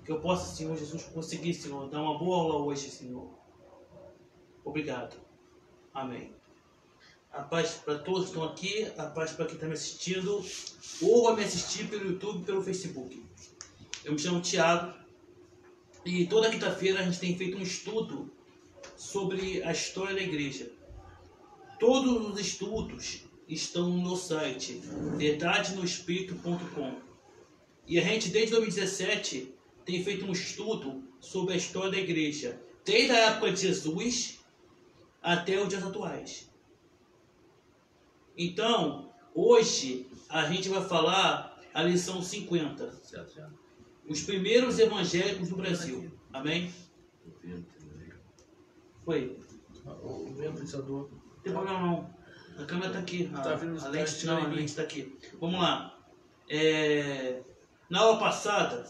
Que eu possa, Senhor Jesus, conseguir, Senhor, dar uma boa aula hoje, Senhor. Obrigado. Amém. A paz para todos que estão aqui, a paz para quem está me assistindo, ou vai me assistir pelo YouTube, pelo Facebook. Eu me chamo Thiago e toda quinta-feira a gente tem feito um estudo sobre a história da igreja. Todos os estudos estão no meu site, verdadenoespírito.com. E a gente, desde 2017, tem feito um estudo sobre a história da igreja, desde a época de Jesus até os dias atuais. Então, hoje, a gente vai falar a lição 50. Os primeiros evangélicos do Brasil. Amém? Foi. O ventilador. Não tem problema não. A câmera está aqui. A lente está aqui. Vamos lá. Na aula passada,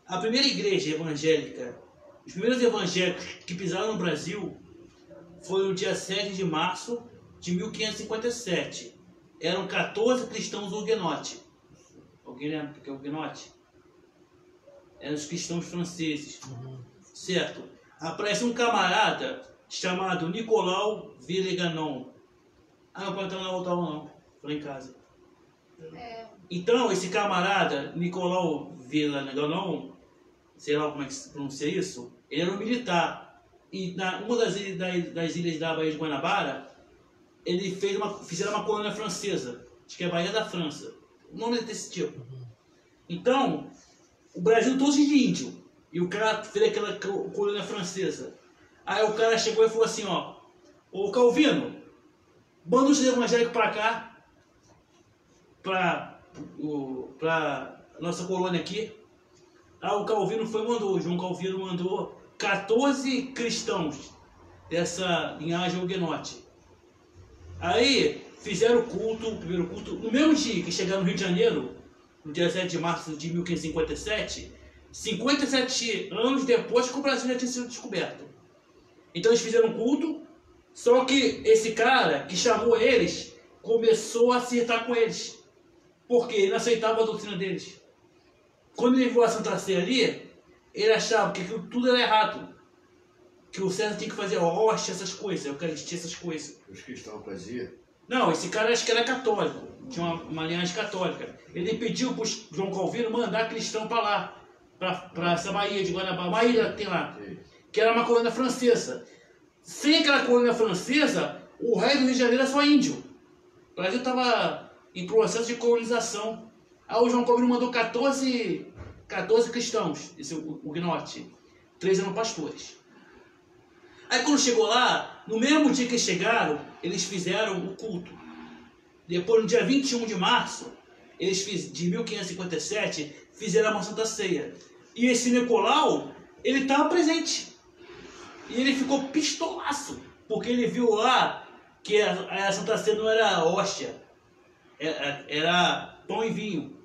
a primeira igreja evangélica, os primeiros evangélicos que pisaram no Brasil foi no dia 7 de março de 1557. Eram 14 cristãos huguenotes. Alguém lembra o que é huguenote? Eram os cristãos franceses. Certo? Aparece um camarada chamado Nicolau Villeganon. Não pode entrar na outra aula não. Foi em casa. Então, esse camarada, Nicolau Villeganon, sei lá como é que se pronuncia isso, ele era um militar. E uma das ilhas da Baía de Guanabara, ele fizeram uma colônia francesa. Acho que é a Baía da França. O nome é desse tipo. Então, o Brasil todo de índio. E o cara fez aquela colônia francesa. Aí o cara chegou e falou assim, ó, ô Calvino, manda os evangélicos pra cá, pra nossa colônia aqui. Aí o Calvino João Calvino mandou 14 cristãos dessa linhagem huguenote. Aí fizeram o primeiro culto, no mesmo dia que chegaram no Rio de Janeiro, no dia 7 de março de 1557, 57 anos depois que o Brasil já tinha sido descoberto. Então eles fizeram um culto, só que esse cara que chamou eles começou a acertar com eles, porque ele não aceitava a doutrina deles. Quando ele viu a Santa Ceia ali, ele achava que aquilo tudo era errado, que o César tinha que fazer hóstia, essas coisas, eucaristia, essas coisas. Os cristãos faziam? Não, esse cara acho que era católico, tinha uma linhagem católica. Ele pediu para o João Calvino mandar cristão para lá, para essa Baía de Guanabara, uma ilha que tem lá, que era uma colônia francesa. Sem aquela colônia francesa, o resto do Rio de Janeiro era só índio. O Brasil estava em processo de colonização. Aí o João Calvino mandou 14 cristãos, esse huguenote. 3 eram pastores. Aí quando chegou lá, no mesmo dia que eles chegaram, eles fizeram o culto. Depois, no dia 21 de março, de 1557, fizeram uma Santa Ceia. E esse Nicolau, ele estava presente. E ele ficou pistolaço, porque ele viu lá que a Santa Ceia não era hóstia, era pão e vinho.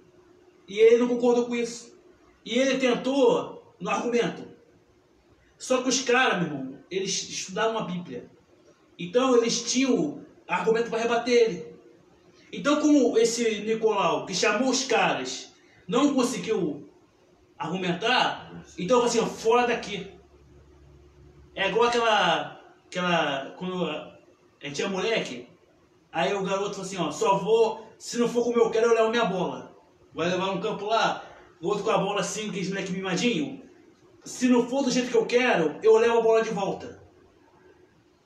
E ele não concordou com isso. E ele tentou no argumento. Só que os caras, meu irmão, eles estudavam a Bíblia. Então eles tinham argumento para rebater ele. Então, como esse Nicolau, que chamou os caras, não conseguiu argumentar, então eu falei assim, ó, fora daqui. É igual aquela quando a gente é moleque, aí o garoto falou assim, ó, só vou, se não for como eu quero, eu levo minha bola. Vai levar um campo lá, o outro com a bola assim, aqueles moleque mimadinho. Se não for do jeito que eu quero, eu levo a bola de volta.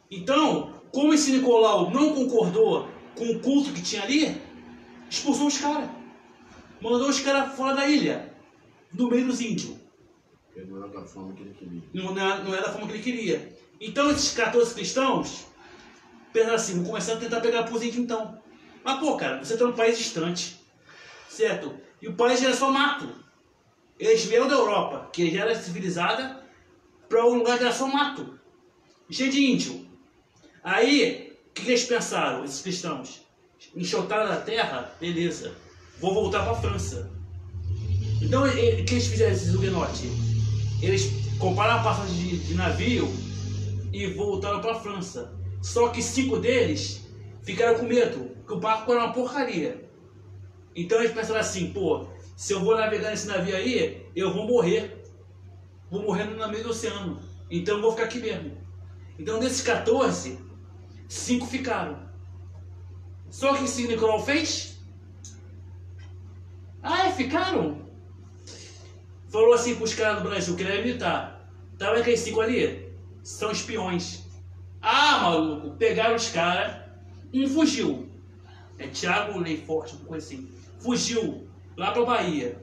Então, como esse Nicolau não concordou com o culto que tinha ali, expulsou os caras. Mandou os caras fora da ilha, no meio dos índios. Porque não era da forma que ele queria. Não era da forma que ele queria. Então esses 14 cristãos pensaram assim, vou começar a tentar pegar por índios então. Mas pô, cara, você está num país distante, certo? E o país era só mato. Eles vieram da Europa, que já era civilizada, para um lugar que era só mato, cheio de índio. Aí, o que eles pensaram, esses cristãos? Enxotaram da terra, beleza, vou voltar para a França. Então, o que eles fizeram, esses huguenotes? Eles compraram a passagem de navio e voltaram para a França. Só que 5 deles ficaram com medo, que o barco era uma porcaria. Então eles pensaram assim, pô, se eu vou navegar nesse navio aí, eu vou morrer. Vou morrer no meio do oceano. Então eu vou ficar aqui mesmo. Então desses 14, 5 ficaram. Só que esse Nicolau fez? Ficaram? Falou assim pros caras do Brasil, que ele era militar. Tava aqueles 5 ali? São espiões. Maluco, pegaram os caras, um fugiu. É Thiago Leiforte, uma coisa assim. Fugiu lá pra Bahia.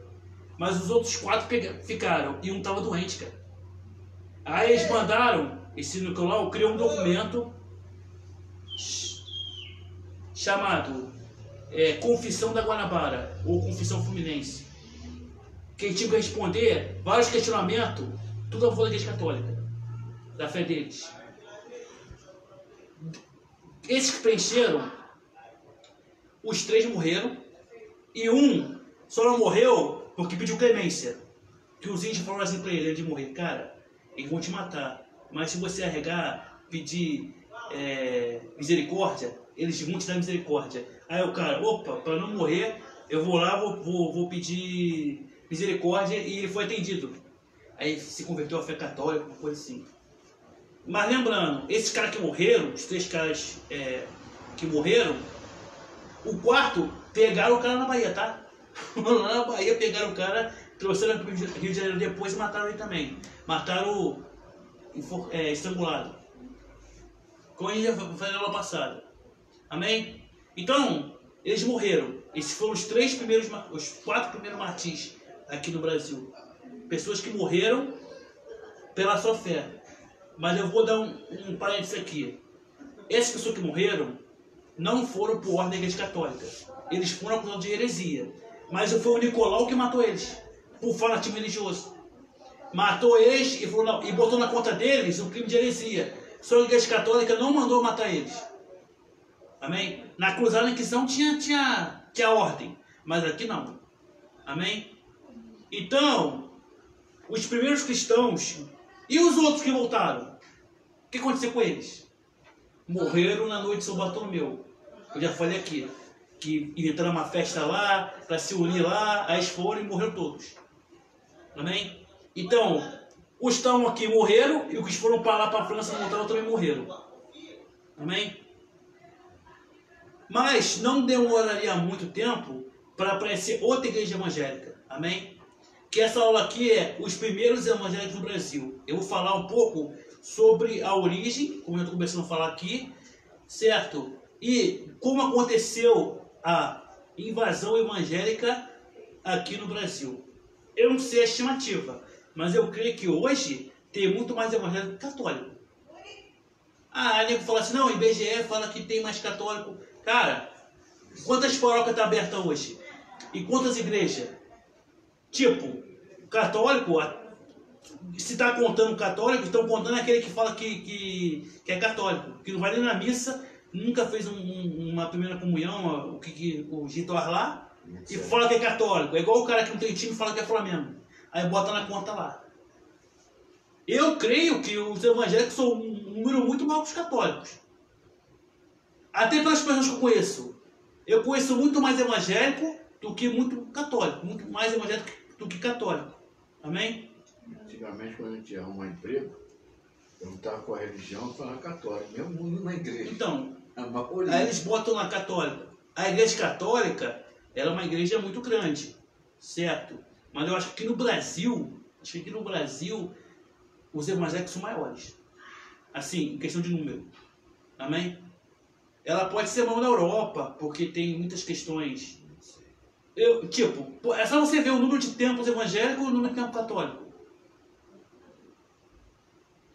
Mas os outros 4 ficaram. E um tava doente, cara. Aí eles mandaram, esse Nicolau criou um documento chamado Confissão da Guanabara, ou Confissão Fluminense. Quem tinha que responder vários questionamentos, tudo a favor da Igreja Católica, da fé deles. Esses que preencheram, os 3 morreram, e um só não morreu porque pediu clemência. Que os índios falaram assim pra ele, antes de morrer: cara, eles vão te matar, mas se você arregar, pedir misericórdia, eles vão te dar misericórdia. Aí o cara, opa, para não morrer, eu vou lá, vou pedir misericórdia, e ele foi atendido. Aí se converteu à fé católica, uma coisa assim. Mas lembrando, esses caras que morreram, os 3 caras que morreram, o 4 pegaram o cara na Bahia, tá? Lá na Bahia pegaram o cara, trouxeram para o Rio de Janeiro depois e mataram ele também. Mataram estrangulado. Como a gente já falou na aula passada. Amém? Então, eles morreram. Esses foram os 4 primeiros martírios aqui no Brasil. Pessoas que morreram pela sua fé. Mas eu vou dar um parênteses aqui. Essas pessoas que morreram não foram por ordem da Igreja Católica. Eles foram acusados de heresia. Mas foi o Nicolau que matou eles, por fanatismo religioso. Matou eles e botou na conta deles um crime de heresia. Só que a Igreja Católica não mandou matar eles. Amém? Na Cruzada da Inquisição tinha ordem, mas aqui não. Amém? Então, os primeiros cristãos e os outros que voltaram, o que aconteceu com eles? Morreram na noite de São Bartolomeu. Eu já falei aqui que inventaram uma festa lá, para se unir lá, aí eles foram e morreram todos. Amém? Então, os que estavam aqui morreram, e os que foram para lá, para a França, não voltaram, também morreram. Amém? Mas não demoraria muito tempo para aparecer outra igreja evangélica. Amém? Que essa aula aqui é os primeiros evangélicos do Brasil. Eu vou falar um pouco sobre a origem, como eu estou começando a falar aqui, certo? E como aconteceu a invasão evangélica aqui no Brasil. Eu não sei a estimativa, mas eu creio que hoje tem muito mais evangélico que católico. A nego fala assim, não, o IBGE fala que tem mais católico. Cara, quantas paróquias estão abertas hoje? E quantas igrejas? Tipo, católico, se está contando católico, estão contando aquele que fala que é católico, que não vai nem na missa, nunca fez uma primeira comunhão, o ritual lá, e fala que é católico. É igual o cara que não tem time e fala que é Flamengo. Aí bota na conta lá. Eu creio que os evangélicos são um número muito maior que os católicos. Até pelas pessoas que eu conheço. Eu conheço muito mais evangélico do que muito católico. Muito mais evangélico do que católico. Amém? Antigamente, quando a gente ia arrumar emprego, eu estava com a religião e falava católico, mesmo mundo na igreja. Então, aí eles botam na católica. A igreja católica, ela é uma igreja muito grande, certo? Mas eu acho que aqui no Brasil, os evangélicos são maiores. Assim, em questão de número. Amém? Ela pode ser maior na Europa, porque tem muitas questões. É só você ver o número de templos evangélicos e o número de templos católicos.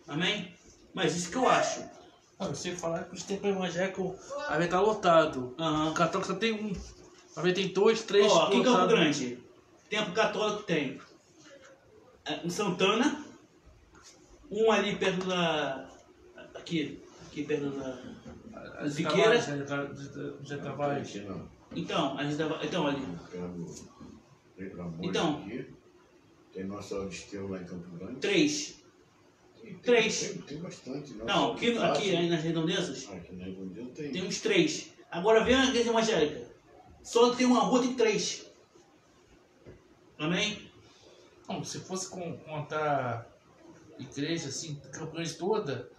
Amém? Mas isso que eu acho. Você falar que os templos evangélicos vai estar lotado. O católico só tem um. Vai tem 2, 3. Aqui em Campo Grande, templo católico tem em Santana, um ali perto da. Aqui perto da. Siqueira. Já trabalha. Então, ali. Então. Aqui. Tem nossa Desterro lá em Campo Grande. 3. Tem bastante. Não, aqui nas redondezas. Aqui na redondeza tem. Tem uns 3. Agora vem a igreja evangélica. Só tem uma rua, tem 3. Amém? Não, se fosse contar igreja assim, Campo Grande toda,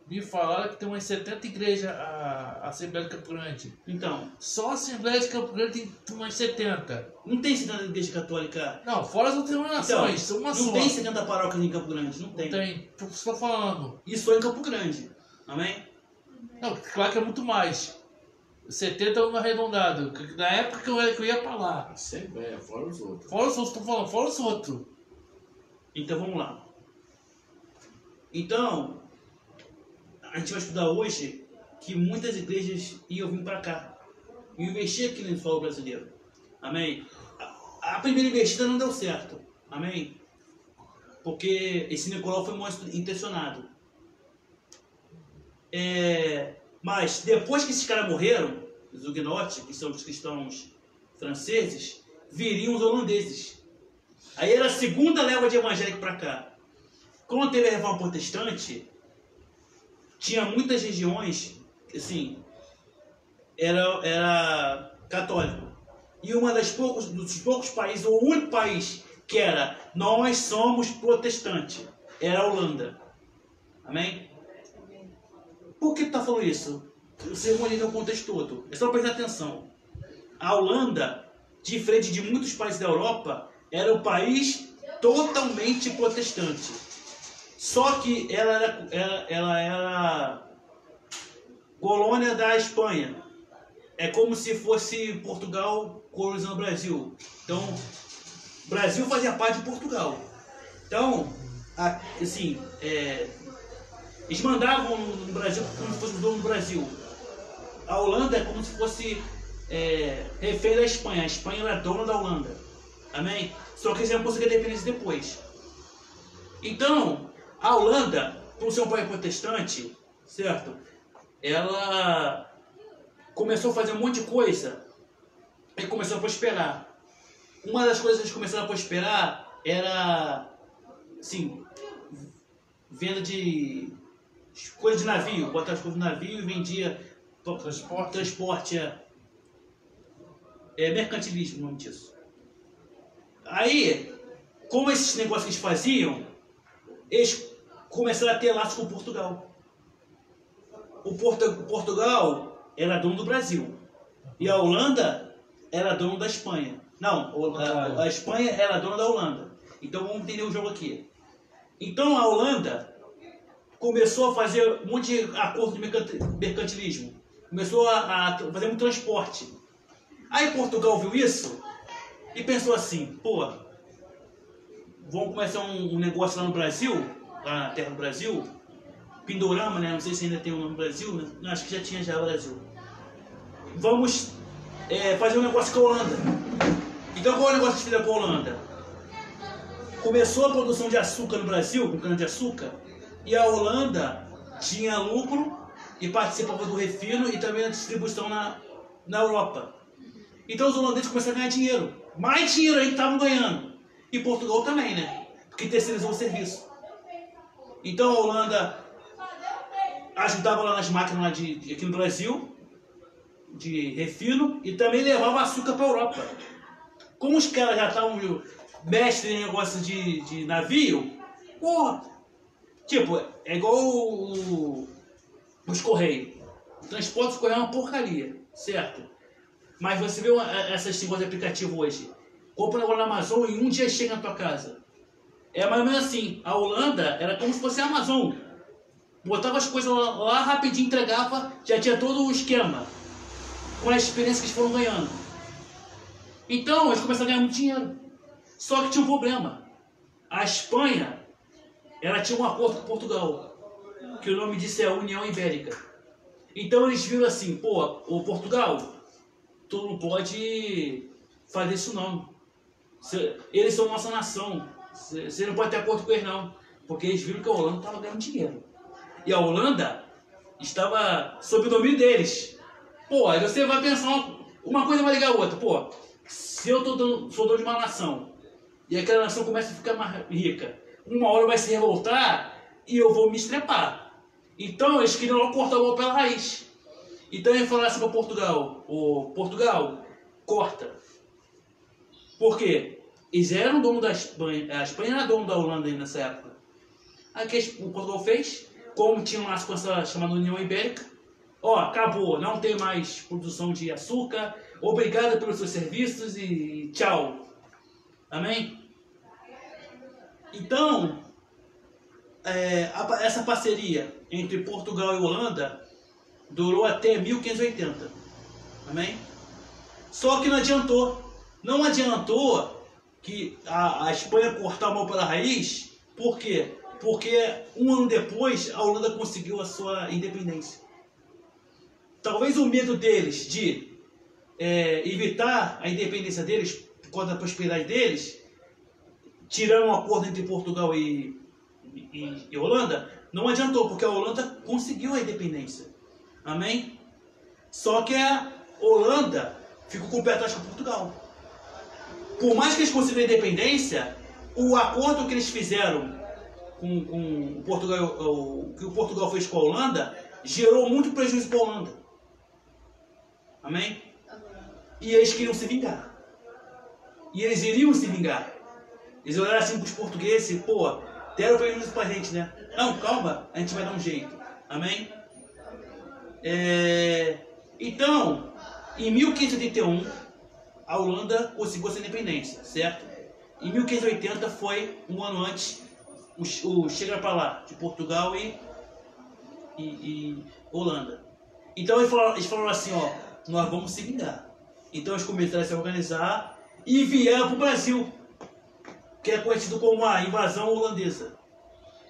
me falaram que tem umas 70 igrejas a Assembleia de Campo Grande. Então. Só a Assembleia de Campo Grande tem umas 70. Não tem 70 igrejas católicas? Não, fora as outras denominações, então, uma não só. Não tem 70 paróquias em Campo Grande, não tem. Não tem, estou falando. Isso só em Campo Grande. Amém? Não, claro que é muito mais. 70 é um arredondado. Na época que eu ia pra lá. Assembleia, fora os outros. Fora os outros, estou falando, fora os outros. Então vamos lá. Então, a gente vai estudar hoje que muitas igrejas iam vir para cá e investir aqui no solo brasileiro. Amém? A primeira investida não deu certo. Amém? Porque esse Nicolau foi mal intencionado. Mas depois que esses caras morreram, os huguenotes, que são os cristãos franceses, viriam os holandeses. Aí era a segunda leva de evangélico para cá. Quando teve a reforma protestante, tinha muitas regiões, assim, era católico. E dos poucos países, o único país que era nós somos protestantes, era a Holanda. Amém? Por que tu está falando isso? O sermão ali no contexto todo. É só prestar atenção. A Holanda, diferente de muitos países da Europa, era um país totalmente protestante. Só que ela era colônia da Espanha. É como se fosse Portugal colonizando o Brasil. Então, o Brasil fazia parte de Portugal. Então, assim, eles mandavam no Brasil como se fosse o dono do Brasil. A Holanda é como se fosse refém da Espanha. A Espanha era dona da Holanda. Amém? Só que eles iam conseguir a independência depois. Então, a Holanda, por ser um país protestante, certo? Ela começou a fazer um monte de coisa e começou a prosperar. Uma das coisas que eles começaram a prosperar era, assim, venda de coisas de navio. Botava as coisas no navio e vendia transporte. Mercantilismo, o nome disso. Aí, como esses negócios que eles faziam, eles começaram a ter laços com Portugal. Portugal era dono do Brasil. E a Holanda era dono da Espanha. Não, a Espanha era dona da Holanda. Então vamos entender o jogo aqui. Então a Holanda começou a fazer um monte de acordo de mercantilismo. Começou a fazer um transporte. Aí Portugal viu isso e pensou assim, pô, vamos começar um negócio lá no Brasil, lá na terra do Brasil, Pindorama, né? Não sei se ainda tem o nome do Brasil, né? Não, acho que já tinha o Brasil. Vamos fazer um negócio com a Holanda. Então qual é o negócio que fizeram com a Holanda? Começou a produção de açúcar no Brasil, com cana-de-açúcar, e a Holanda tinha lucro e participava do refino e também da distribuição na Europa. Então os holandeses começaram a ganhar dinheiro. Mais dinheiro aí que estavam ganhando. E Portugal também, né? Porque terceirizou o serviço. Então a Holanda ajudava lá nas máquinas lá aqui no Brasil, de refino, e também levava açúcar para a Europa. Como os caras já estavam mestres em negócio de navio, porra, tipo, é igual os Correios. O transporte dos Correios é uma porcaria, certo? Mas você vê essas negócios de aplicativo hoje. Compra um negócio na Amazon e um dia chega na tua casa. É mais ou menos assim. A Holanda era como se fosse a Amazon. Botava as coisas lá rapidinho, entregava, já tinha todo o esquema. Com a experiência que eles foram ganhando. Então, eles começaram a ganhar muito dinheiro. Só que tinha um problema. A Espanha, ela tinha um acordo com Portugal. Que o nome disso é União Ibérica. Então eles viram assim, pô, o Portugal, tu não pode fazer isso não. Eles são nossa nação. Você não pode ter acordo com eles não. Porque eles viram que a Holanda estava ganhando dinheiro. E a Holanda estava sob o domínio deles. Pô, aí você vai pensar, uma coisa vai ligar a outra. Pô, se eu sou dono de uma nação, e aquela nação começa a ficar mais rica, uma hora vai se revoltar e eu vou me estrepar. Então eles queriam logo cortar o mal pela raiz. Então eles falaram assim para Portugal, Portugal, corta. Por quê? Eles eram dono da Espanha. A Espanha era dono da Holanda aí nessa época. Aí o que o Portugal fez? Como tinha um laço com essa chamada União Ibérica, ó, acabou, não tem mais produção de açúcar, obrigado pelos seus serviços e tchau. Amém? Então, essa parceria entre Portugal e Holanda durou até 1580. Amém? Só que não adiantou. Não adiantou que a Espanha cortar a mão pela raiz. Por quê? Porque um ano depois a Holanda conseguiu a sua independência. Talvez o medo deles de evitar a independência deles, por causa da prosperidade deles, tirando um acordo entre Portugal e Holanda, não adiantou, porque a Holanda conseguiu a independência. Amém? Só que a Holanda ficou com o pé atrás com Portugal. Por mais que eles conseguiram a independência, o acordo que eles fizeram com o Portugal, o que o Portugal fez com a Holanda, gerou muito prejuízo para a Holanda. Amém? E eles queriam se vingar. E eles iriam se vingar. Eles olharam assim para os portugueses, pô, deram prejuízo para a gente, né? Não, calma, a gente vai dar um jeito. Amém? Então, em 1581, a Holanda conseguiu sua independência, certo? Em 1580 foi um ano antes, chega para lá, de Portugal e Holanda. Então eles falaram assim, ó, nós vamos se vingar. Então eles começaram a se organizar e vieram para o Brasil, que é conhecido como a invasão holandesa.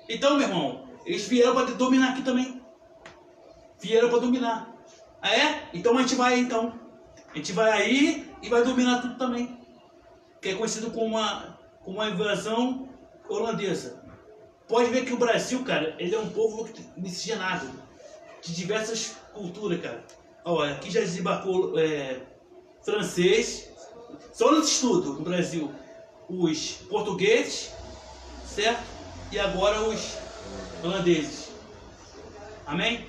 Então, meu irmão, eles vieram para dominar aqui também. Vieram para dominar. Ah, é? Então a gente vai então. A gente vai aí e vai dominar tudo também. Que é conhecido como uma invasão holandesa. Pode ver que o Brasil, cara, ele é um povo miscigenado. De diversas culturas, cara. Olha, aqui já desembarcou francês. Só no estudo no Brasil. Os portugueses, certo? E agora os holandeses. Amém?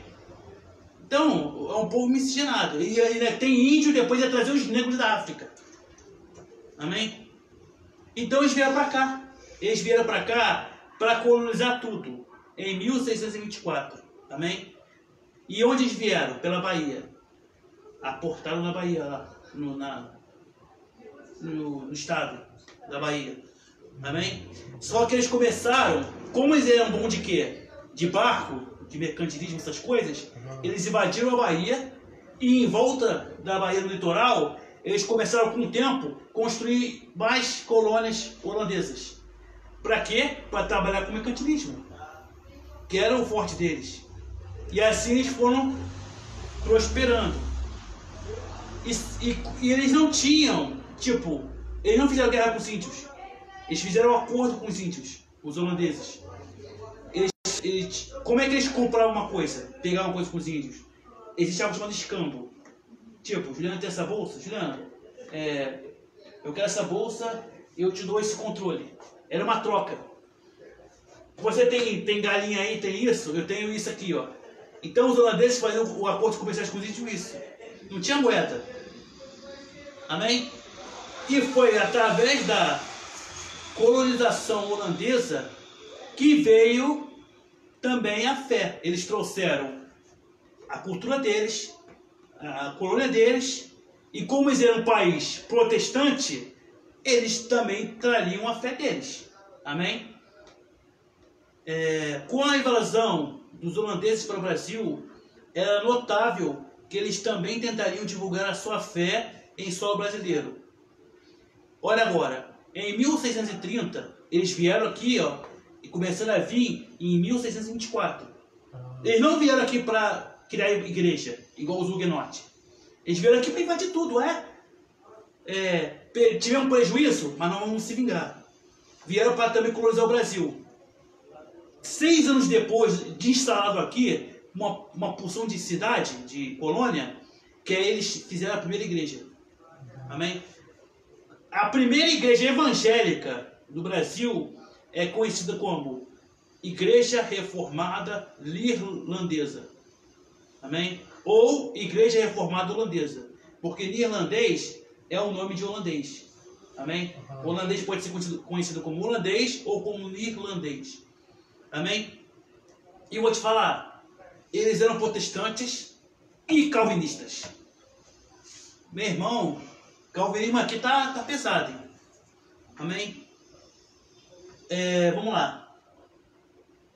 Então, é um povo miscigenado. E ainda tem índio, depois ia trazer os negros da África. Amém? Então eles vieram para cá. Eles vieram para cá para colonizar tudo. Em 1624. Amém? E onde eles vieram? Pela Bahia. Aportaram na Bahia, lá. No estado da Bahia. Amém? Só que eles começaram, como eles eram bons de quê? De barco, de mercantilismo, essas coisas, eles invadiram a Bahia e em volta da Bahia, no litoral, eles começaram com o tempo construir mais colônias holandesas. Para quê? Para trabalhar com mercantilismo, que era o forte deles. E assim eles foram prosperando. E eles não tinham, tipo, eles não fizeram guerra com os índios. Eles fizeram um acordo com os índios, os holandeses. Como é que eles compravam uma coisa? Pegavam uma coisa com os índios? Eles estavam chamando de escambo. Tipo, Juliano tem essa bolsa? Juliano, eu quero essa bolsa e eu te dou esse controle. Era uma troca. Você tem galinha aí, tem isso? Eu tenho isso aqui, ó. Então os holandeses faziam o acordo comercial com os índios isso. Não tinha moeda. Amém? E foi através da colonização holandesa que veio também a fé. Eles trouxeram a cultura deles, a colônia deles, e como eles eram um país protestante, eles também trariam a fé deles. Amém? Com a invasão dos holandeses para o Brasil, era notável que eles também tentariam divulgar a sua fé em solo brasileiro. Olha agora, em 1630, eles vieram aqui, ó, e começaram a vir em 1624. Eles não vieram aqui para criar igreja, igual os huguenotes. Eles vieram aqui para invadir tudo, tivemos prejuízo, mas não vamos se vingar. Vieram para também colonizar o Brasil. 6 anos depois de instalado aqui, uma porção de cidade, de colônia, que eles fizeram a primeira igreja. Amém? A primeira igreja evangélica do Brasil é conhecida como Igreja Reformada Irlandesa. Amém? Ou Igreja Reformada Holandesa. Porque neerlandês é o nome de holandês. Amém? O holandês pode ser conhecido como holandês ou como irlandês. Amém? E eu vou te falar, eles eram protestantes e calvinistas. Meu irmão, calvinismo aqui tá pesado, hein? Amém? Vamos lá.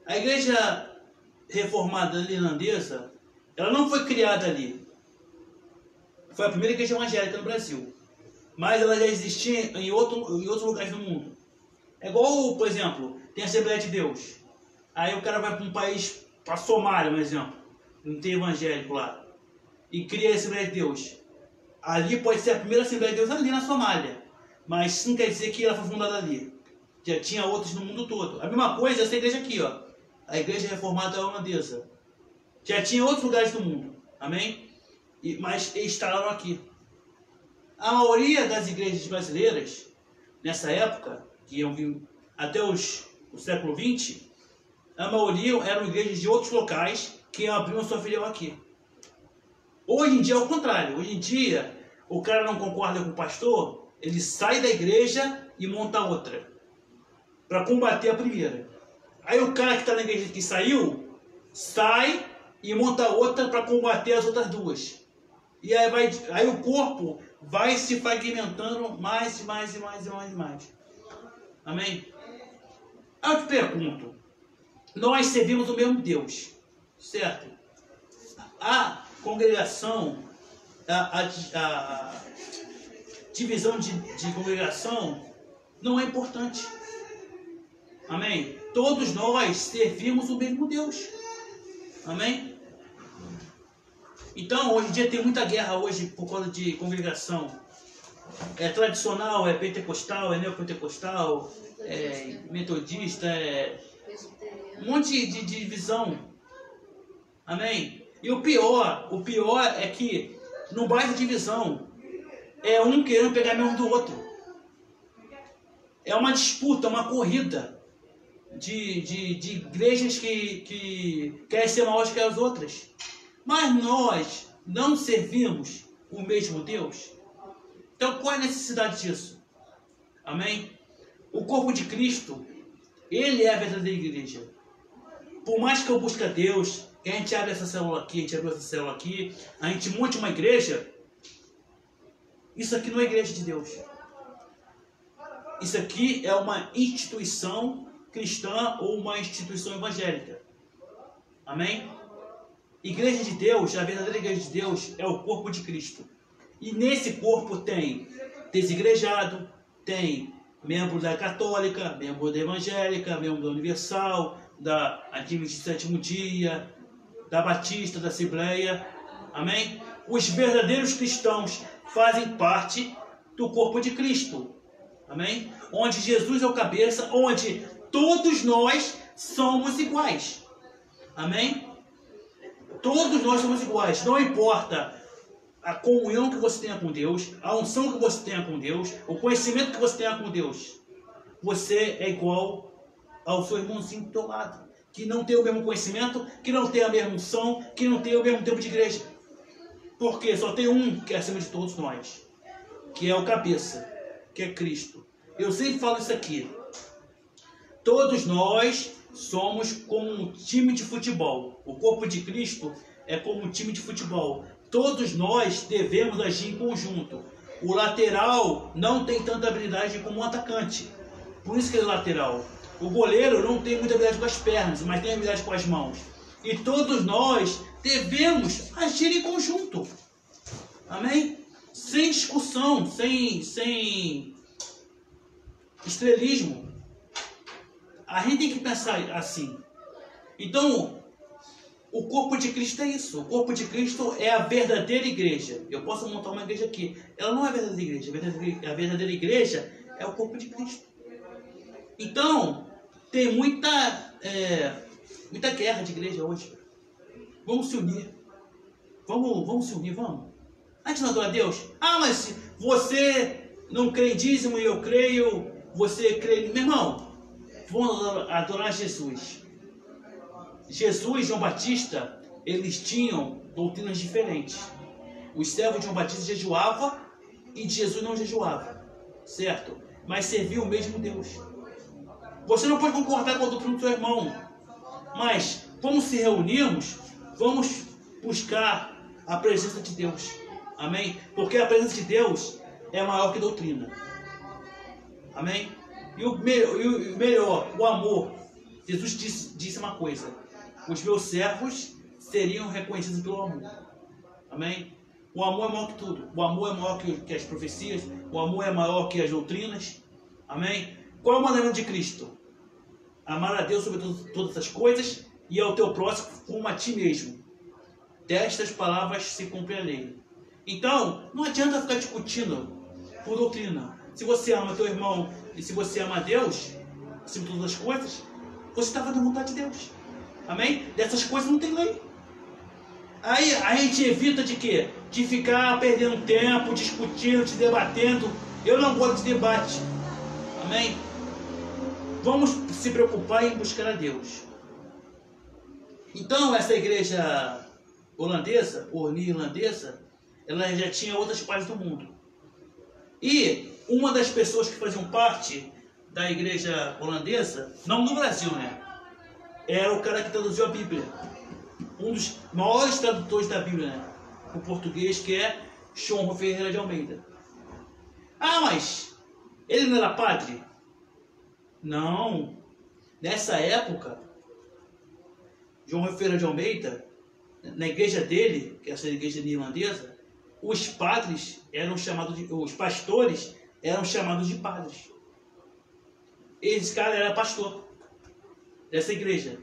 A igreja reformada irlandesa, ela não foi criada ali. Foi a primeira igreja evangélica no Brasil. Mas ela já existia em outros lugares do mundo. É igual, por exemplo, tem a Assembleia de Deus. Aí o cara vai para um país, para a Somália, por exemplo, não tem evangélico lá, e cria a Assembleia de Deus. Ali pode ser a primeira Assembleia de Deus ali na Somália, mas isso não quer dizer que ela foi fundada ali. Já tinha outras no mundo todo. A mesma coisa essa igreja aqui, ó, a Igreja Reformada Holandesa. Já tinha outros lugares do mundo, amém? Mas eles instalaram aqui. A maioria das igrejas brasileiras, nessa época, que iam vir até o século XX, a maioria eram igrejas de outros locais que abriam sua filial aqui. Hoje em dia é o contrário. Hoje em dia, o cara não concorda com o pastor, ele sai da igreja e monta outra, para combater a primeira. Aí o cara que está na igreja que saiu, sai e monta outra para combater as outras duas. E aí o corpo vai se fragmentando mais. Amém? Aí eu te pergunto, nós servimos o mesmo Deus, certo? A congregação, a divisão de congregação não é importante. Amém? Todos nós servimos o mesmo Deus. Amém? Então, hoje em dia tem muita guerra hoje por causa de congregação. É tradicional, é pentecostal, é neopentecostal, é metodista, é um monte de divisão. Amém? E o pior é que não basta divisão. É um querendo pegar mesmo do outro. É uma disputa, uma corrida de igrejas que querem ser maiores que as outras. Mas nós não servimos o mesmo Deus. Então qual é a necessidade disso? Amém? O corpo de Cristo, ele é a verdadeira igreja. Por mais que eu busque a Deus, que a gente abre essa célula aqui, a gente abre essa célula aqui, a gente monte uma igreja, isso aqui não é igreja de Deus. Isso aqui é uma instituição cristã ou uma instituição evangélica. Amém? Igreja de Deus, a verdadeira igreja de Deus é o corpo de Cristo. E nesse corpo tem desigrejado, tem membro da católica, membro da evangélica, membro da universal, da Adventista do Sétimo Dia, da Batista, da Assembleia. Amém? Os verdadeiros cristãos fazem parte do corpo de Cristo. Amém? Onde Jesus é o cabeça, onde todos nós somos iguais. Amém? Todos nós somos iguais. Não importa a comunhão que você tenha com Deus, a unção que você tenha com Deus, o conhecimento que você tenha com Deus. Você é igual ao seu irmãozinho do teu lado, que não tem o mesmo conhecimento, que não tem a mesma unção, que não tem o mesmo tempo de igreja. Porque só tem um que é acima de todos nós, que é o cabeça, que é Cristo. Eu sempre falo isso aqui. Todos nós somos como um time de futebol. O corpo de Cristo é como um time de futebol. Todos nós devemos agir em conjunto. O lateral não tem tanta habilidade como o atacante. Por isso que ele é lateral. O goleiro não tem muita habilidade com as pernas, mas tem habilidade com as mãos. E todos nós devemos agir em conjunto. Amém? Sem discussão, sem estrelismo. A gente tem que pensar assim. Então, o corpo de Cristo é isso. O corpo de Cristo é a verdadeira igreja. Eu posso montar uma igreja aqui. Ela não é a verdadeira igreja. A verdadeira igreja é o corpo de Cristo. Então, tem muita guerra de igreja hoje. Vamos se unir. Vamos se unir, vamos. A gente não adora a Deus? Ah, mas você não crê em dízimo e eu creio. Você crê... Meu irmão, vamos adorar Jesus. Jesus e João Batista, eles tinham doutrinas diferentes. Os servos de João Batista jejuavam e Jesus não jejuava. certo? Mas servir o mesmo Deus. Você não pode concordar com a doutrina do seu irmão, mas como se reunirmos, vamos buscar a presença de Deus. Amém? Porque a presença de Deus é maior que doutrina. Amém? E o melhor, o amor. Jesus disse uma coisa: os meus servos seriam reconhecidos pelo amor. Amém? O amor é maior que tudo. O amor é maior que as profecias. O amor é maior que as doutrinas. Amém? Qual é o mandamento de Cristo? Amar a Deus sobre todas as coisas e ao teu próximo como a ti mesmo. Destas palavras se cumpre a lei. Então, não adianta ficar discutindo por doutrina. Se você ama teu irmão e se você ama a Deus, acima de todas as coisas, você está fazendo a vontade de Deus. Amém? Dessas coisas não tem lei. Aí a gente evita de quê? De ficar perdendo tempo, discutindo, se debatendo. Eu não gosto de debate. Amém? Vamos se preocupar em buscar a Deus. Então, essa igreja holandesa, ou neerlandesa, ela já tinha outras partes do mundo. E uma das pessoas que faziam parte da igreja holandesa, não no Brasil, né? Era o cara que traduziu a Bíblia. Um dos maiores tradutores da Bíblia, né? O português, que é João Ferreira de Almeida. Ah, mas ele não era padre? Não. Nessa época, João Ferreira de Almeida, na igreja dele, que é essa igreja neerlandesa, os padres eram chamados de, os pastores eram chamados de padres. Esse cara era pastor dessa igreja,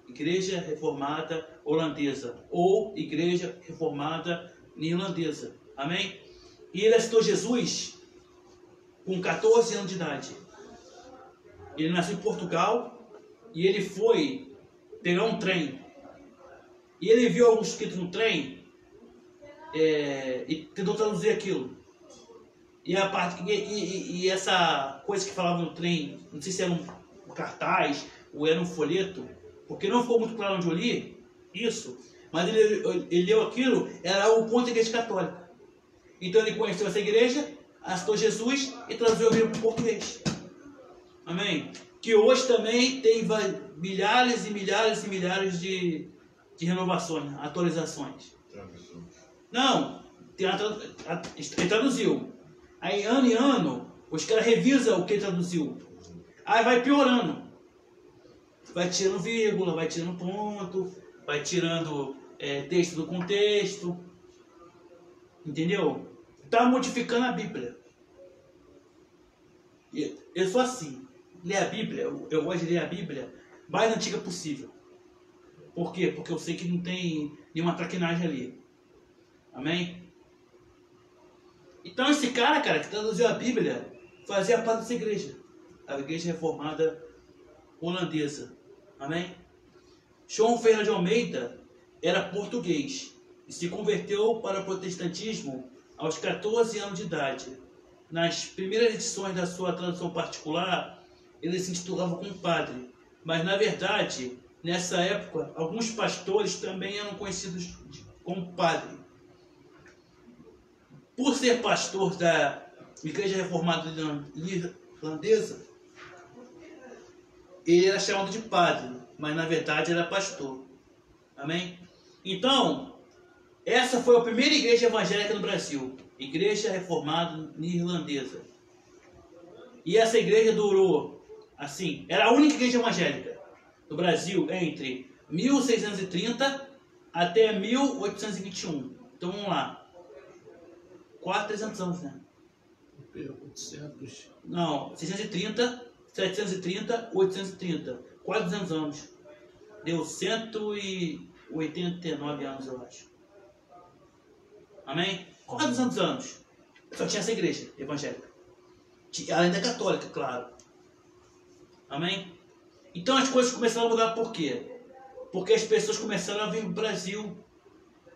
Igreja Reformada Holandesa, ou Igreja Reformada Neerlandesa. Amém? E ele aceitou Jesus com 14 anos de idade. Ele nasceu em Portugal e ele foi pegar um trem. E ele viu algo escrito no trem e tentou traduzir aquilo. E essa coisa que falava no trem, não sei se era um cartaz ou era um folheto, porque não ficou muito claro onde eu li isso, mas ele leu aquilo, era o ponto da igreja católica. Então ele conheceu essa igreja, aceitou Jesus e traduziu a Bíblia para o português. Amém? Que hoje também tem milhares e milhares e milhares de renovações, atualizações. Não, ele traduziu. Aí ano em ano, os caras revisam o que ele traduziu. Aí vai piorando. Vai tirando vírgula, vai tirando ponto, vai tirando texto do contexto. Entendeu? Está modificando a Bíblia. Eu sou assim. Ler a Bíblia, eu gosto de ler a Bíblia mais antiga possível. Por quê? Porque eu sei que não tem nenhuma traquinagem ali. Amém? Então esse cara, que traduziu a Bíblia, fazia parte dessa igreja. A Igreja Reformada Holandesa. Amém? João Ferreira de Almeida era português e se converteu para o protestantismo aos 14 anos de idade. Nas primeiras edições da sua tradução particular, ele se intitulava como padre. Mas na verdade, nessa época, alguns pastores também eram conhecidos como padre. Por ser pastor da Igreja Reformada Irlandesa, ele era chamado de padre, mas na verdade era pastor. Amém? Então, essa foi a primeira igreja evangélica no Brasil, Igreja Reformada Irlandesa. E essa igreja durou, assim, era a única igreja evangélica do Brasil entre 1630 até 1821. Então vamos lá. Quase 300 anos, né? Não, 630, 730, 830. Quase 200 anos. Deu 189 anos, eu acho. Amém? Quase 200 anos. Só tinha essa igreja evangélica. Além da católica, claro. Amém? Então as coisas começaram a mudar por quê? Porque as pessoas começaram a vir para o Brasil.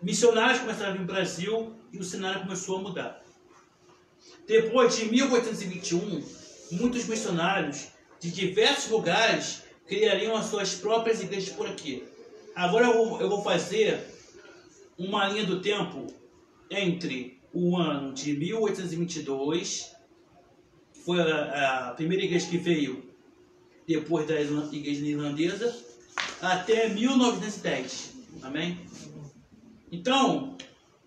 Missionários começaram a vir para o Brasil e o cenário começou a mudar. Depois de 1821, muitos missionários de diversos lugares criariam as suas próprias igrejas por aqui. Agora eu vou fazer uma linha do tempo entre o ano de 1822 foi a primeira igreja que veio depois da igreja irlandesa, até 1910. Amém? Então,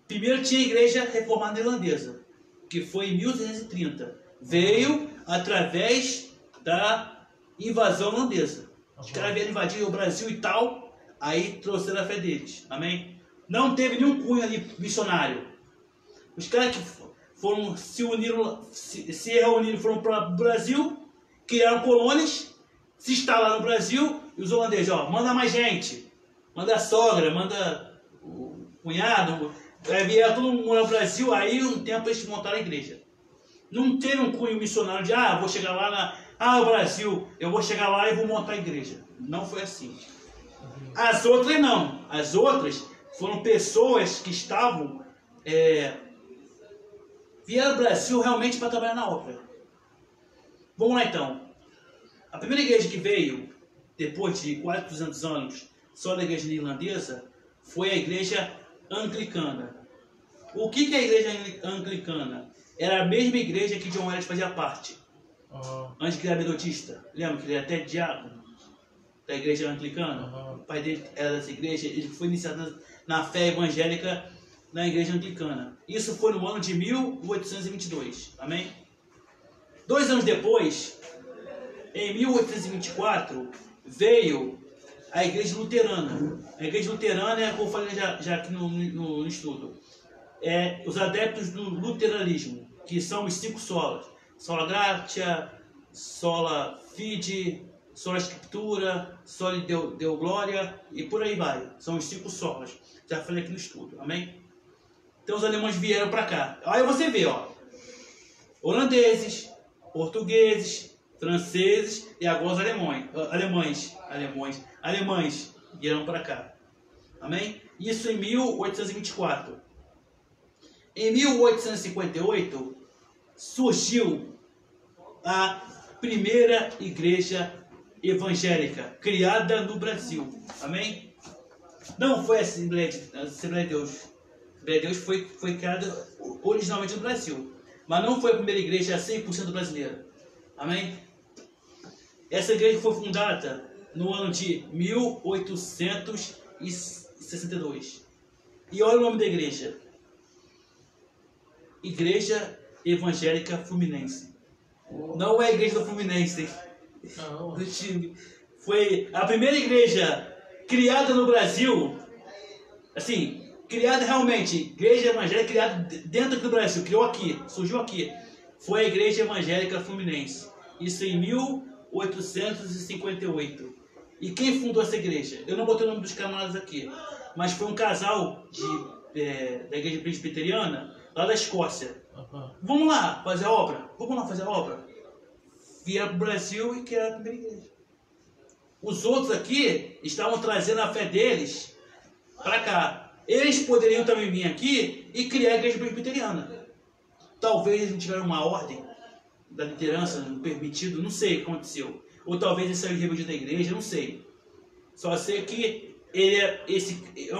primeiro tinha a igreja reformada irlandesa, que foi em 1830. Veio através da invasão holandesa. Os caras vieram invadir o Brasil e tal, aí trouxeram a fé deles. Amém? Não teve nenhum cunho ali missionário. Os caras que foram se reuniram, foram para o Brasil, criaram colônias, se instalaram no Brasil, e os holandeses, ó, manda mais gente, manda a sogra, manda o cunhado, vieram todo mundo no Brasil, aí um tempo eles montaram a igreja. Não teve um cunho missionário de, vou chegar lá o Brasil, eu vou chegar lá e vou montar a igreja. Não foi assim. As outras não. As outras foram pessoas que estavam, vieram ao Brasil realmente para trabalhar na obra. Vamos lá então. A primeira igreja que veio, depois de quase 200 anos, só da igreja irlandesa, foi a igreja anglicana. O que é a igreja anglicana? Era a mesma igreja que John Wesley fazia parte. Antes que ele era metodista. Lembra que ele era até diácono da igreja anglicana? O pai dele era dessa igreja. Ele foi iniciado na fé evangélica na igreja anglicana. Isso foi no ano de 1822. Amém? 2 anos depois, em 1824, veio a igreja luterana. A igreja luterana como eu falei já aqui no estudo, os adeptos do luteranismo, que são os 5 solas: sola gratia, sola fide, sola escritura, sola deo glória, e por aí vai. São os 5 solas. Já falei aqui no estudo. Amém? Então os alemães vieram para cá. Aí você vê, holandeses, portugueses, franceses e agora os alemães vieram para cá. Amém? Isso em 1824. Em 1858 surgiu a primeira igreja evangélica criada no Brasil. Amém? Não foi a Assembleia de Deus. A Assembleia de Deus foi criada originalmente no Brasil, mas não foi a primeira igreja 100% brasileira. Amém? Essa igreja foi fundada no ano de 1862. E olha o nome da igreja: Igreja Evangélica Fluminense. Não é a igreja do Fluminense, do time. Foi a primeira igreja criada no Brasil, assim, criada realmente, igreja evangélica criada dentro do Brasil, criou aqui, surgiu aqui. Foi a Igreja Evangélica Fluminense. Isso em 1858. E quem fundou essa igreja? Eu não botei o nome dos camaradas aqui, mas foi um casal da igreja presbiteriana lá da Escócia. Vamos lá fazer a obra. Vieram para o Brasil e criaram a primeira igreja. Os outros aqui estavam trazendo a fé deles para cá. Eles poderiam também vir aqui e criar a igreja presbiteriana. Talvez eles não tiveram uma ordem da liderança permitido, não sei o que aconteceu. Ou talvez ele saiu de rebeldia da igreja, não sei. Só sei que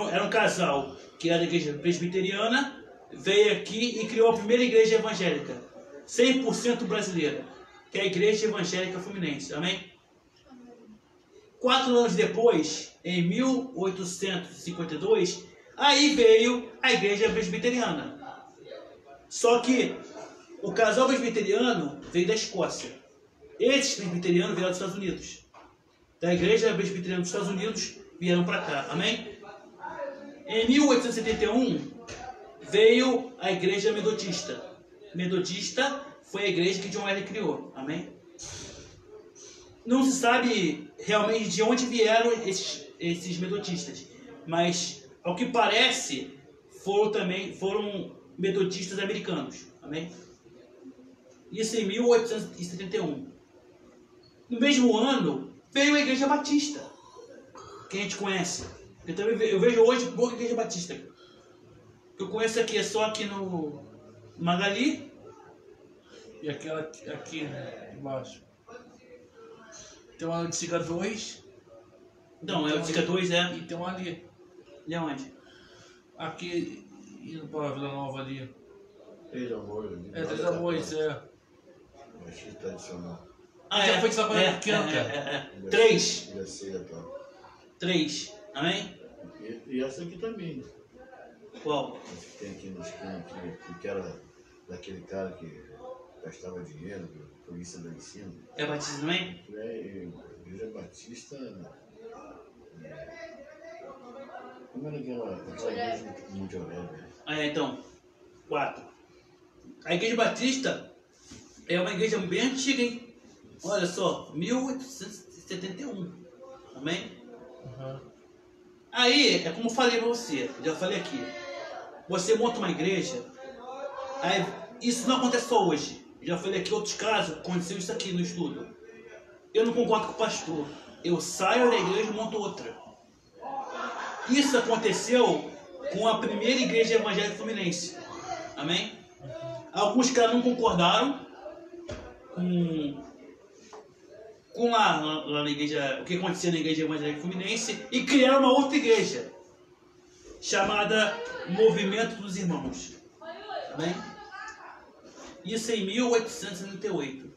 era um casal que era da igreja presbiteriana, veio aqui e criou a primeira igreja evangélica, 100% brasileira, que é a Igreja Evangélica Fluminense. Amém? 4 anos depois, em 1852, aí veio a igreja presbiteriana. Só que o casal presbiteriano veio da Escócia. Esses presbiterianos vieram dos Estados Unidos. Da igreja presbiteriana dos Estados Unidos vieram para cá. Amém? Em 1871 veio a igreja metodista. Metodista foi a igreja que John Wesley criou. Amém? Não se sabe realmente de onde vieram esses metodistas, mas ao que parece foram metodistas americanos. Amém? Isso em 1871. No mesmo ano veio a Igreja Batista, que a gente conhece. Eu vejo hoje pouca Igreja Batista. Eu conheço aqui, é só aqui no Magali. E aquela aqui, né, embaixo. Tem uma de Siga 2. Não, é o Siga 2, é. E tem uma ali. E aonde? Aqui, indo para Vila Nova ali. Três Amores. Três Amores, Batista tradicional. Já foi desaparecido pequeno, cara. 3. Ia ser, tá? 3. Amém? E essa aqui também. Qual? Essa que tem aqui na esquina, aqui, que era daquele cara que gastava dinheiro, polícia lá em cima. É Batista também? Igreja Batista. Como era aquela igreja do Monte Aurélio? Então, 4. A Igreja Batista é uma igreja bem antiga, hein? Olha só, 1871. Amém? Uhum. Aí, é como eu falei pra você, já falei aqui. Você monta uma igreja, aí isso não acontece só hoje. Já falei aqui outros casos, aconteceu isso aqui no estudo. Eu não concordo com o pastor. Eu saio da igreja e monto outra. Isso aconteceu com a primeira igreja evangélica fluminense. Amém? Alguns caras não concordaram com lá na igreja, o que acontecia na igreja evangélica fluminense, e criaram uma outra igreja chamada Movimento dos Irmãos. Amém? Isso em 1878.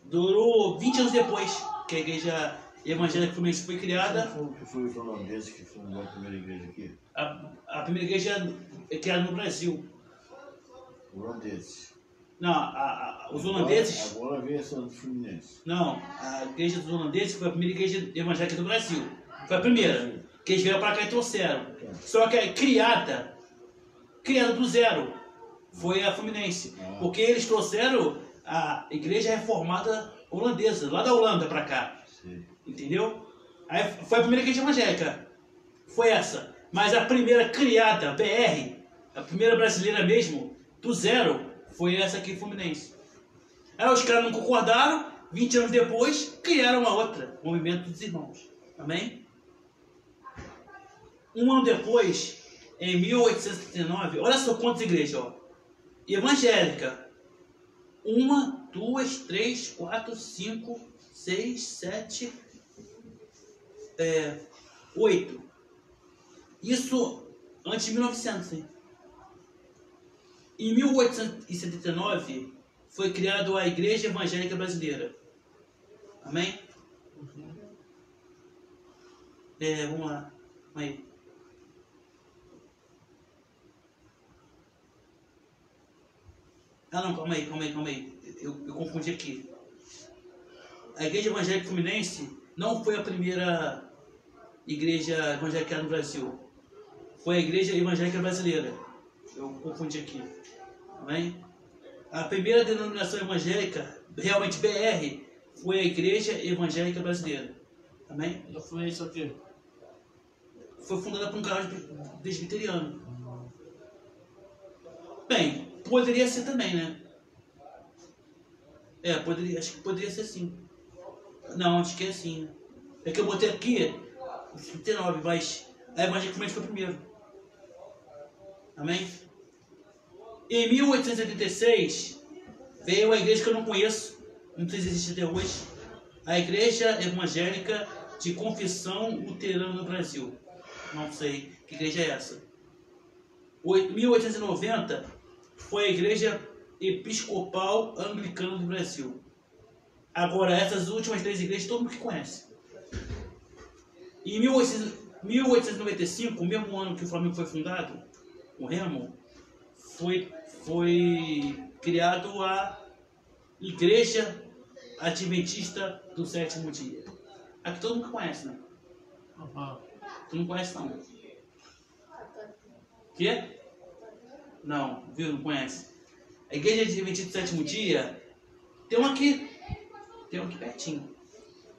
Durou 20 anos depois que a igreja evangélica fluminense foi criada. Foi os holandeses que fundou a primeira igreja aqui? A primeira igreja é criada no Brasil. Holandeses. Não, os holandeses. Agora veio essa do Fluminense. Não, a igreja dos holandeses foi a primeira igreja evangélica do Brasil. Foi a primeira. Que eles vieram para cá e trouxeram. Só que criada do zero, foi a Fluminense. Porque eles trouxeram a igreja reformada holandesa, lá da Holanda para cá. Sim. Entendeu? Aí foi a primeira igreja evangélica. Foi essa. Mas a primeira criada, BR, a primeira brasileira mesmo, do zero, foi essa aqui, Fluminense. Aí os caras não concordaram, 20 anos depois, criaram uma outra, Movimento dos Irmãos. Amém? Um ano depois, em 1879, olha só quantas igrejas, ó. Evangélica. 1, 2, 3, 4, 5, 6, 7, 8. Isso antes de 1900, hein? Em 1879 foi criada a Igreja Evangélica Brasileira. Amém? Vamos lá. Aí. Não, calma aí. Eu confundi aqui. A Igreja Evangélica Fluminense não foi a primeira igreja evangélica no Brasil. Foi a Igreja Evangélica Brasileira. Eu confundi aqui. Amém? A primeira denominação evangélica, realmente BR, foi a Igreja Evangélica Brasileira. Amém? Já foi isso aqui. Foi fundada por um cara presbiteriano. Bem, poderia ser também, né? Acho que poderia ser sim. Não, acho que é assim, né? É que eu botei aqui 39, mas a Evangélica Fluminense foi primeiro. Amém? Em 1886, veio a igreja que eu não conheço, não sei se existe até hoje, a Igreja Evangélica de Confissão Luterana no Brasil. Não sei que igreja é essa. 1890 foi a Igreja Episcopal Anglicana do Brasil. Agora, essas últimas 3 igrejas todo mundo que conhece. Em 1895, o mesmo ano que o Flamengo foi fundado, o Remo, foi criado a Igreja Adventista do Sétimo Dia. Aqui todo mundo conhece, né? Tu não conhece, não. Quê? Não, viu? Não conhece. A Igreja Adventista do Sétimo Dia tem uma aqui pertinho.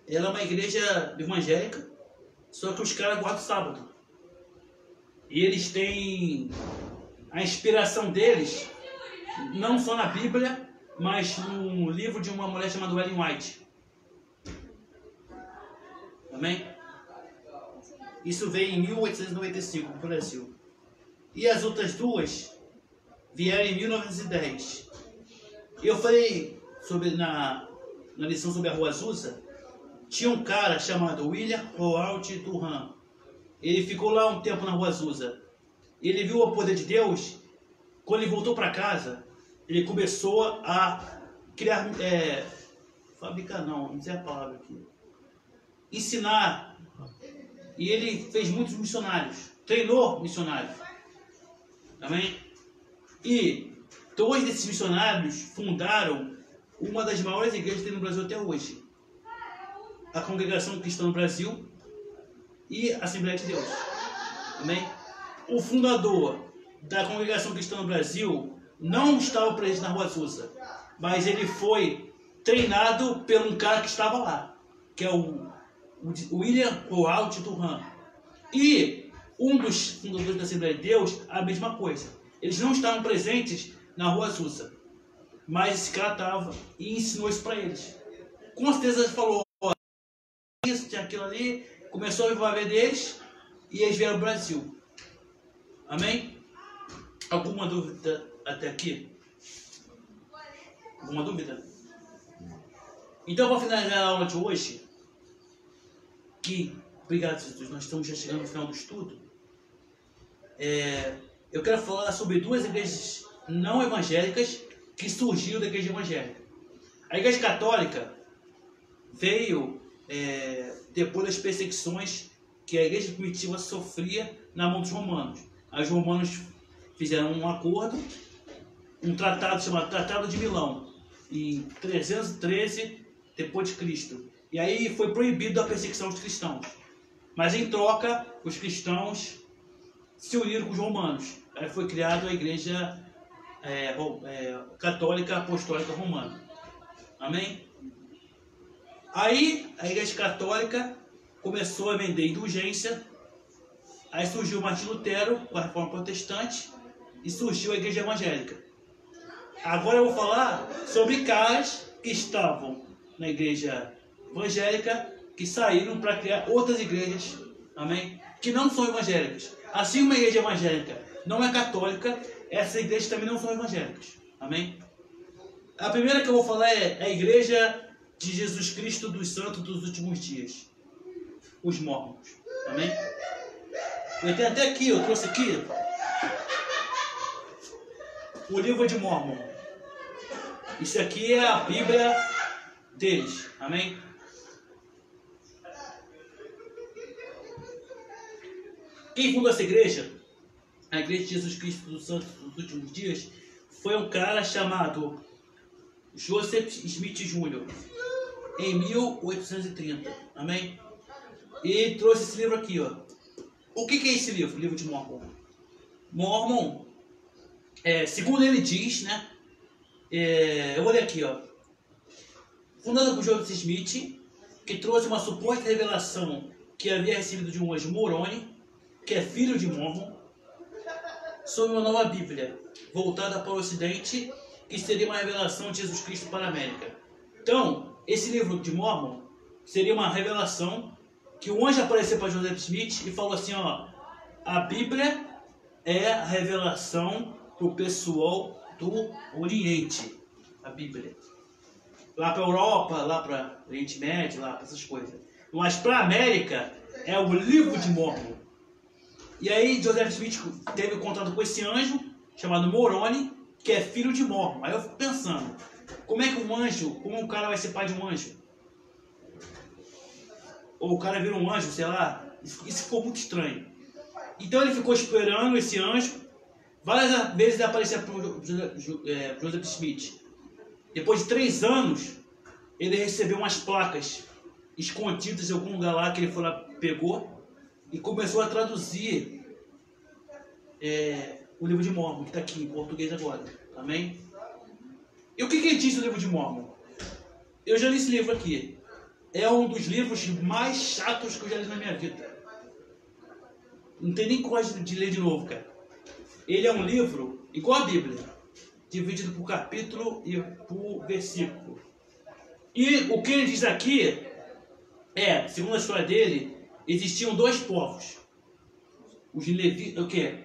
Ela é uma igreja evangélica, só que os caras guardam sábado. E eles têm a inspiração deles, não só na Bíblia, mas no livro de uma mulher chamada Ellen White. Amém? Isso veio em 1895 no Brasil. E as outras duas vieram em 1910. Eu falei sobre na lição sobre a Rua Azusa, tinha um cara chamado William Roald Durham. Ele ficou lá um tempo na Rua Azusa. Ele viu o poder de Deus. Quando ele voltou para casa, ele começou a criar, fabricar não sei a palavra aqui, ensinar. E ele fez muitos missionários, treinou missionários. Amém? E dois desses missionários fundaram uma das maiores igrejas que tem no Brasil até hoje. A Congregação Cristã no Brasil e a Assembleia de Deus. Amém? O fundador da Congregação Cristã no Brasil não estava presente na Rua Azusa, mas ele foi treinado por um cara que estava lá, que é o William Coalt Turhan. E um dos fundadores da Assembleia de Deus, a mesma coisa. Eles não estavam presentes na Rua Azusa, mas esse cara estava e ensinou isso para eles. Com certeza ele falou, isso, tinha aquilo ali, começou a viver a vida deles e eles vieram ao Brasil. Amém? Alguma dúvida até aqui? Alguma dúvida? Então, para finalizar a aula de hoje, obrigado, Jesus, nós estamos já chegando no final do estudo. Eu quero falar sobre duas igrejas não evangélicas que surgiram da igreja evangélica. A igreja católica veio depois das perseguições que a igreja primitiva sofria na mão dos romanos. Os romanos fizeram um acordo, um tratado chamado Tratado de Milão, em 313 depois de Cristo. E aí foi proibido a perseguição dos cristãos. Mas em troca, os cristãos se uniram com os romanos. Aí foi criada a igreja católica apostólica romana. Amém? Aí a igreja católica começou a vender indulgência. Aí surgiu Martinho Lutero com a reforma protestante e surgiu a igreja evangélica. Agora eu vou falar sobre caras que estavam na igreja evangélica, que saíram para criar outras igrejas, amém? Que não são evangélicas. Assim, uma igreja evangélica não é católica, essas igrejas também não são evangélicas, amém? A primeira que eu vou falar é a Igreja de Jesus Cristo dos Santos dos Últimos Dias, os Mormons, amém? Eu tenho até aqui, eu trouxe aqui o livro de Mormon. Isso aqui é a Bíblia deles, amém? Quem fundou essa igreja, a Igreja de Jesus Cristo dos Santos dos Últimos Dias, foi um cara chamado Joseph Smith Jr., em 1830, amém? E trouxe esse livro aqui, ó. O que é esse livro, o livro de Mormon? Mormon, segundo ele diz, né? Eu vou ler aqui, ó. Fundado por Joseph Smith, que trouxe uma suposta revelação que havia recebido de um anjo Moroni, que é filho de Mormon, sobre uma nova Bíblia, voltada para o Ocidente, que seria uma revelação de Jesus Cristo para a América. Então, esse livro de Mormon seria uma revelação que o anjo apareceu para Joseph Smith e falou assim, ó, a Bíblia é a revelação para o pessoal do Oriente, a Bíblia. Lá para a Europa, lá para o Oriente Médio, lá para essas coisas. Mas para a América é o livro de Mormon. E aí Joseph Smith teve contato com esse anjo, chamado Moroni, que é filho de Mormon. Aí eu fico pensando, como é que um anjo, como um cara vai ser pai de um anjo? Ou o cara vira um anjo, sei lá. Isso ficou muito estranho. Então ele ficou esperando esse anjo. Várias vezes ele aparecia para Joseph Smith. Depois de 3 anos, ele recebeu umas placas escondidas em algum lugar lá que ele foi lá, pegou e começou a traduzir o livro de Mormon, que está aqui em português agora. Amém? E o que ele diz no livro de Mormon? Eu já li esse livro aqui. É um dos livros mais chatos que eu já li na minha vida. Não tem nem coragem de ler de novo, cara. Ele é um livro igual a Bíblia, dividido por capítulo e por versículo. E o que ele diz aqui segundo a história dele, existiam 2 povos. Os levitas, o que?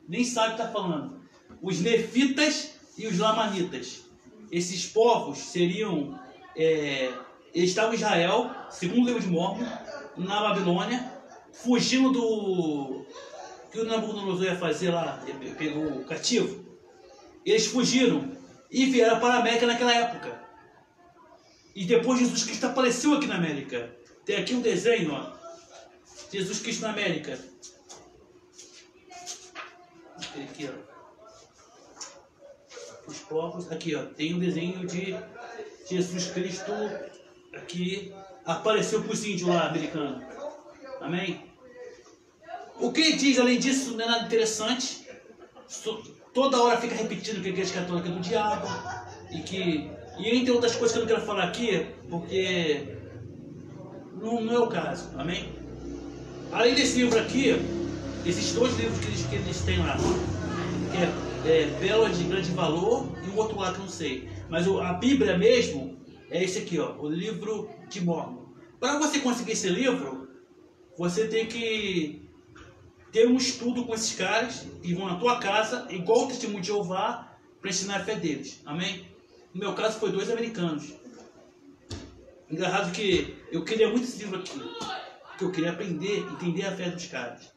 Nem sabe o que está falando. Os nefitas e os lamanitas. Esses povos seriam... eles estavam em Israel, segundo o livro de Mormon, na Babilônia, fugindo do... que o Nabucodonosor ia fazer lá, ele pegou o cativo. Eles fugiram e vieram para a América naquela época. E depois Jesus Cristo apareceu aqui na América. Tem aqui um desenho, ó. Jesus Cristo na América. Aqui, ó. Os povos, aqui, ó. Tem um desenho de Jesus Cristo aqui. Apareceu para os índios lá, americanos. Amém? O que ele diz, além disso, não é nada interessante. Toda hora fica repetindo que a Igreja Católica é do diabo. E entre outras coisas que eu não quero falar aqui, porque não é o caso. Amém? Além desse livro aqui, existem 2 livros que eles têm lá. Que é Pérola de Grande Valor e um outro lá que eu não sei. Mas a Bíblia mesmo é esse aqui, ó, o livro de Mórmon. Para você conseguir esse livro, você tem que ter um estudo com esses caras que vão na tua casa, igual o Testemunho de Jeová, para ensinar a fé deles. Amém? No meu caso foi 2 americanos. Engraçado que eu queria muito esse livro aqui, porque eu queria aprender, entender a fé dos caras.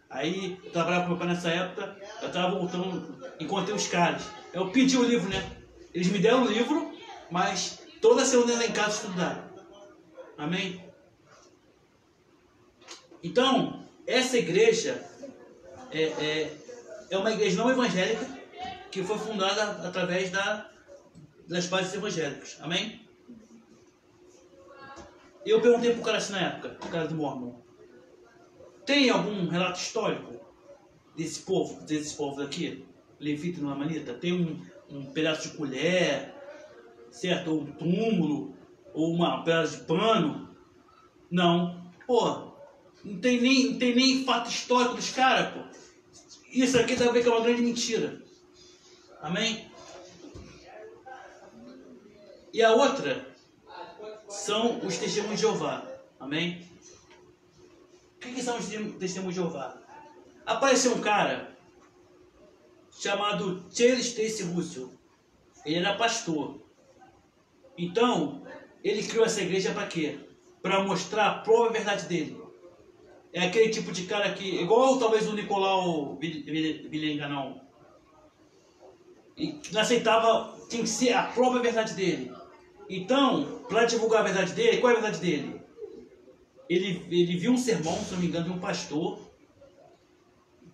Aí eu trabalhava com meu pai nessa época, eu estava voltando, encontrei os caras. Eu pedi o livro, né? Eles me deram o livro, mas toda semana eu ia lá em casa estudar. Amém? Então, essa igreja é uma igreja não evangélica que foi fundada através das bases evangélicas. Amém? Eu perguntei pro cara assim na época, o cara do Mórmon, tem algum relato histórico desses povos aqui? Levita e Lamanita? Tem um pedaço de colher, certo? Ou um túmulo, ou um pedaço de pano? Não. Pô, não tem nem fato histórico dos caras, pô. Isso aqui dá pra ver que é uma grande mentira. Amém? E a outra são os Testemunhos de Jeová. Amém? O que são os Testemunhos de Jeová? Apareceu um cara chamado Charles Taze Russell. Ele era pastor. Então, ele criou essa igreja para quê? Para mostrar a própria verdade dele. É aquele tipo de cara que, igual talvez o Nicolau Vilenga, não. E não aceitava, tinha que ser a própria verdade dele. Então, para divulgar a verdade dele, qual é a verdade dele? Ele viu um sermão, se não me engano, de um pastor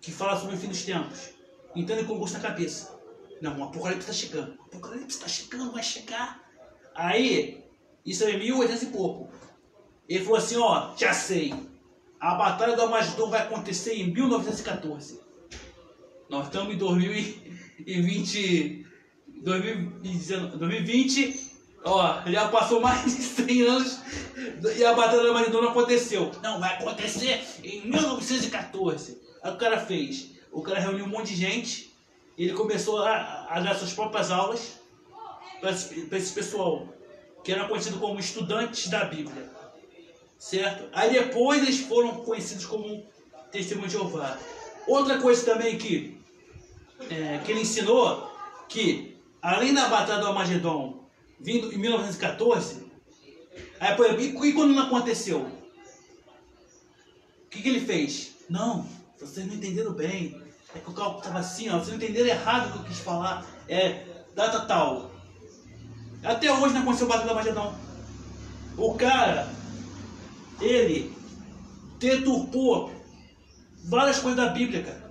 que fala sobre o fim dos tempos. Então ele colocou isso na cabeça. Não, o Apocalipse está chegando. O Apocalipse está chegando, vai chegar. Aí, isso é 1800 e pouco. Ele falou assim, ó, já sei. A Batalha do Armagedon vai acontecer em 1914. Nós estamos em 2020, ó, já passou mais de 100 anos e a Batalha do Armagedon não aconteceu. Não, vai acontecer em 1914. Aí o cara fez. O cara reuniu um monte de gente. E ele começou a dar suas próprias aulas para esse pessoal, que era conhecido como estudantes da Bíblia. Certo? Aí depois eles foram conhecidos como Testemunho de Jeová. Outra coisa também que ele ensinou, que além da Batalha do Armagedon vindo em 1914, aí, e quando não aconteceu? O que ele fez? Não, vocês não entenderam bem. É que o cálculo estava assim, ó, vocês não entenderam errado o que eu quis falar. É data tal. Até hoje não aconteceu a Batalha do Armagedon. O cara, ele deturpou várias coisas da Bíblia, cara.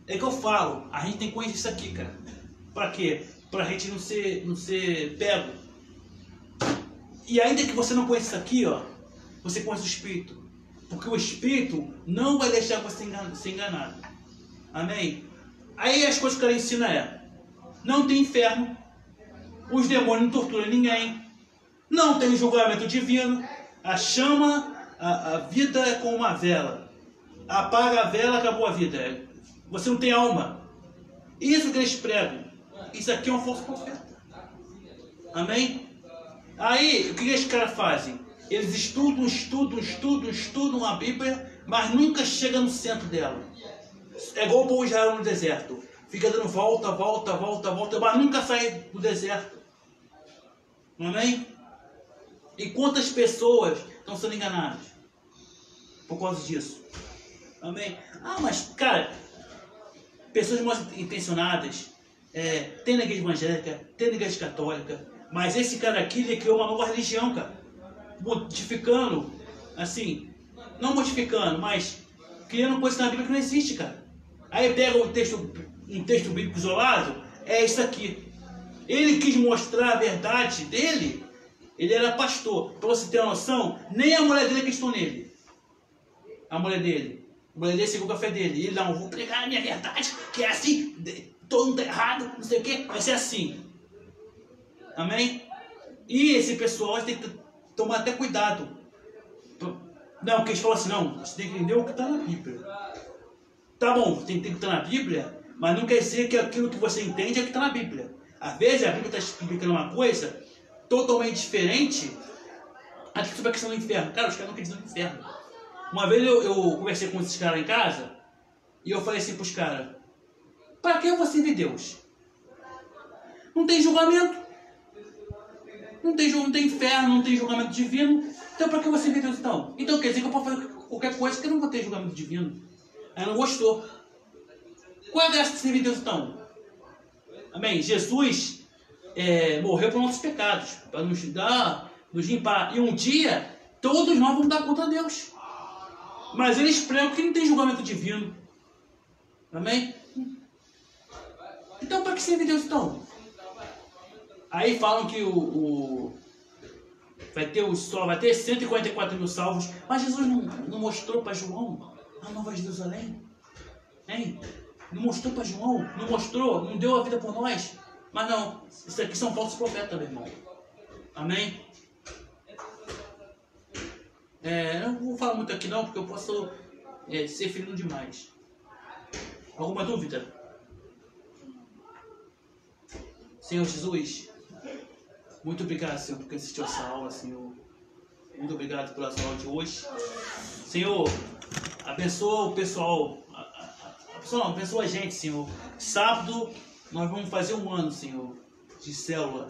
É que eu falo, a gente tem que conhecer isso aqui, cara. Pra quê? Pra gente não ser pego. E ainda que você não conheça isso aqui, ó, você conhece o Espírito. Porque o Espírito não vai deixar você ser enganado. Amém? Aí as coisas que o cara ensina não tem inferno, os demônios não torturam ninguém, não tem julgamento divino, a chama, a vida é como uma vela. Apaga a vela, acabou a vida. Você não tem alma. Isso que eles pregam. Isso aqui é um falso profeta. Amém? Aí, o que esses caras fazem? Eles estudam a Bíblia, mas nunca chegam no centro dela. É igual o povo de Israel no deserto. Fica dando volta, mas nunca sai do deserto. Amém? E quantas pessoas estão sendo enganadas por causa disso? Amém? Ah, mas, cara, pessoas mal intencionadas tem na igreja evangélica, tem na igreja católica, mas esse cara aqui, ele criou uma nova religião, cara, modificando, assim, não modificando, mas criando coisas na Bíblia que não existe, cara. Aí pega um texto bíblico isolado, é isso aqui. Ele quis mostrar a verdade dele, ele era pastor. Pra você ter uma noção, nem a mulher dele acreditou nele. A mulher dele seguiu a fé dele. Ele não, vou pregar a minha verdade, que é assim, todo mundo tá errado, não sei o que, vai ser assim. Amém? E esse pessoal tem que tomar até cuidado. Não, porque eles falam assim, não, você tem que entender o que está na Bíblia. Tá bom, tem que estar na Bíblia, mas não quer dizer que aquilo que você entende é o que está na Bíblia. Às vezes a Bíblia está explicando uma coisa totalmente diferente até sobre a questão do inferno. Cara, os caras não acreditam no inferno. Uma vez eu conversei com esses caras em casa e eu falei assim para os caras, para que você servir Deus? Não tem julgamento. Não tem inferno, não tem julgamento divino. Então para que você servir Deus então? Então quer dizer que eu posso fazer qualquer coisa que eu não vou ter julgamento divino. Aí não gostou. Qual é a graça de servir Deus então? Amém? Jesus morreu por nossos pecados, para nos limpar. E um dia, todos nós vamos dar conta a Deus. Mas eles pregam que não tem julgamento divino. Amém? Então para que servir Deus então? Aí falam que vai ter 144 mil salvos. Mas Jesus não mostrou para João a Nova Jerusalém? Hein? Não mostrou para João? Não mostrou? Não deu a vida por nós? Mas não, isso aqui são falsos profetas, meu irmão. Amém? Não vou falar muito aqui não, porque eu posso ser ferido demais. Alguma dúvida? Senhor Jesus, muito obrigado, Senhor, porque assistiu essa aula, Senhor. Muito obrigado pela sua aula de hoje. Senhor, abençoa o pessoal. Abençoa a gente, Senhor. Sábado nós vamos fazer 1 ano, Senhor, de célula.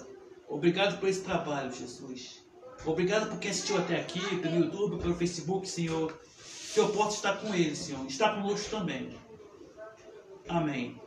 Obrigado por esse trabalho, Jesus. Obrigado por quem assistiu até aqui, pelo YouTube, pelo Facebook, Senhor. Que eu possa estar com ele, Senhor. Estar conosco também. Amém.